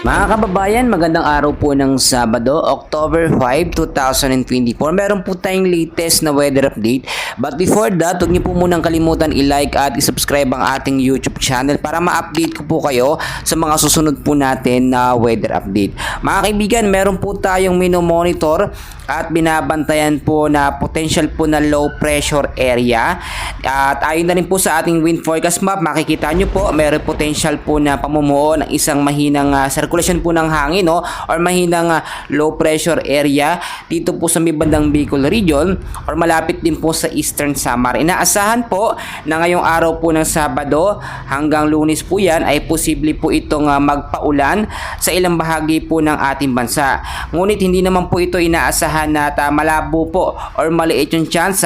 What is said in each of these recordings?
Mga kababayan, magandang araw po ng Sabado, October 5, 2024. Meron po tayong latest na weather update. But before that, huwag niyo po munang kalimutan i-like at i-subscribe ang ating YouTube channel para ma-update ko po kayo sa mga susunod po natin na weather update. Mga kaibigan, meron po tayong monitor at binabantayan po na potential po na low pressure area. At ayon na rin po sa ating wind forecast map, makikita nyo po, meron potential po na pamumuo ng isang mahinang circulation po ng hangin or mahinang low pressure area dito po sa may bandang Bicol region or malapit din po sa Eastern Samar. Inaasahan po na ngayong araw po ng Sabado hanggang Lunes po yan ay posible po itong magpaulan sa ilang bahagi po ng ating bansa. Ngunit hindi naman po ito inaasahan na malabo po or maliit yung chance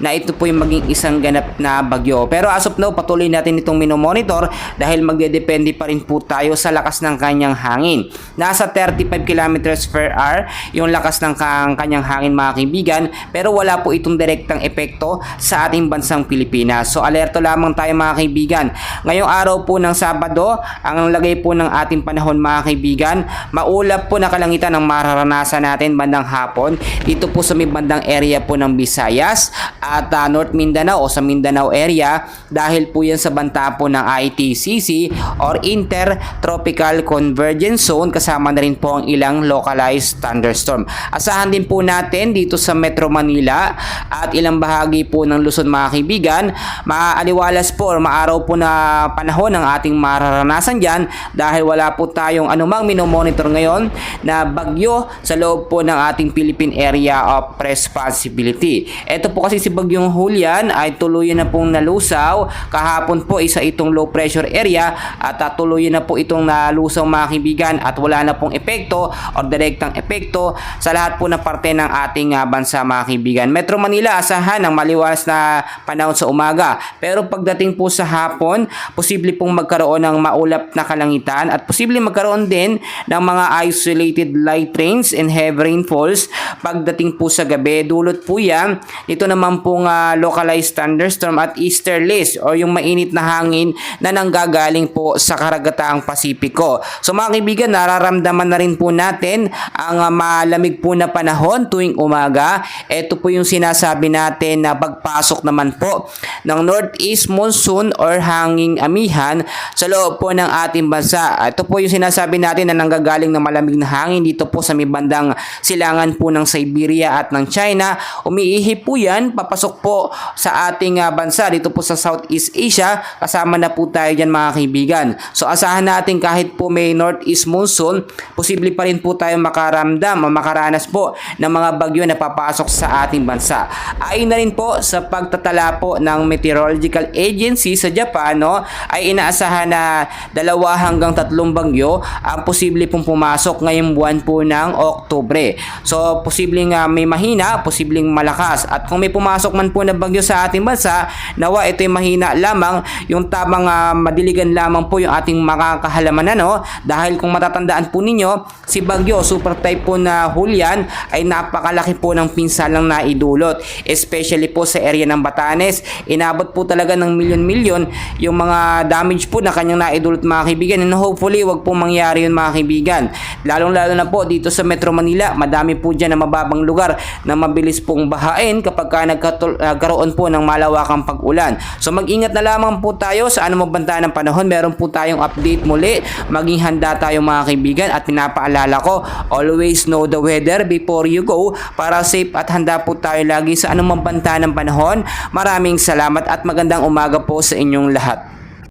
na ito po yung maging isang ganap na bagyo. Pero as of now, patuloy natin itong minomonitor dahil magdedepende pa rin po tayo sa lakas ng kanyang hangin. Nasa 35 kilometers per hour yung lakas ng kanyang hangin, mga kaibigan, pero wala po itong direktang epekto sa ating bansang Pilipinas. So alerto lamang tayo, mga kaibigan. Ngayong araw po ng Sabado, ang lagay po ng ating panahon, mga kaibigan, maulap po na kalangitan ang mararanasan natin bandang hapon dito po sa may bandang area po ng Visayas at North Mindanao o sa Mindanao area dahil po yan sa banta po ng ITCC or Intertropical Convergence Zone, kasama na rin po ang ilang localized thunderstorm. Asahan din po natin dito sa Metro Manila at ilang bahagi po ng Luzon, mga kaibigan, maaliwalas po or maaraw po na panahon ang ating mararanasan dyan dahil wala po tayong anumang minomonitor ngayon na bagyo sa loob po ng ating Philippine Area of Responsibility. Ito po kasi si Bagyong Julian ay tuluyan na pong nalusaw. Kahapon po isa itong low pressure area at tuluyan na po itong nalusaw, mga kaibigan, at wala na pong epekto o direktang epekto sa lahat po na parte ng ating bansa, mga kaibigan. Metro Manila, asahan ng maliwalas na panahon sa umaga. Pero pagdating po sa hapon, posible pong magkaroon ng maulap na kalangitan at posible magkaroon din ng mga isolated light rains and heavy rainfalls pagdating po sa gabi. Dulot po yan ito naman pong localized thunderstorm at easterlies o yung mainit na hangin na nanggagaling po sa karagataang Pasipiko. So mga kaibigan, nararamdaman na rin po natin ang malamig po na panahon tuwing umaga. Ito po yung sinasabi natin na pagpasok naman po ng northeast monsoon or hanging amihan sa loob po ng ating bansa. Ito po yung sinasabi natin na nanggagaling ng malamig na hangin dito po sa may bandang silangan po ng Siberia at ng China. Umiihip po yan, papasok po sa ating bansa dito po sa Southeast Asia. Kasama na po tayo dyan, mga kaibigan. So asahan natin kahit po may northeast monsoon, posible pa rin po tayo makaramdam o makaranas po ng mga bagyo na papasok sa ating bansa. Ayon na rin po sa pagtatala po ng Meteorological Agency sa Japan, ay inaasahan na 2 hanggang 3 bagyo ang posible pong pumasok ngayong buwan po ng Oktubre. So posibleng may mahina, posibleng malakas. At kung may pumasok man po na bagyo sa ating bansa, nawa ito'y mahina lamang, yung tamang madiligan lamang po yung ating makakahalaman, dahil kung matatandaan po ninyo, si bagyo super typhoon na Julian ay napakalaki po ng pinsalang naidulot, especially po sa area ng Batanes. Inabot po talaga ng milyon-milyon yung mga damage po na kanyang naidulot, mga kaibigan, and hopefully wag po mangyari yun, mga kaibigan. Lalong-lalo na po dito sa Metro Manila, madami po dyan na mababang lugar na mabilis pong bahain kapag nagkaroon po ng malawakang pag-ulan. So mag-ingat na lamang po tayo sa anumang banta ng panahon. Meron po tayong update muli. Maging handa tayo, mga kaibigan, at pinapaalala ko, always know the weather before you go para safe at handa po tayo lagi sa anumang banta ng panahon. Maraming salamat at magandang umaga po sa inyong lahat.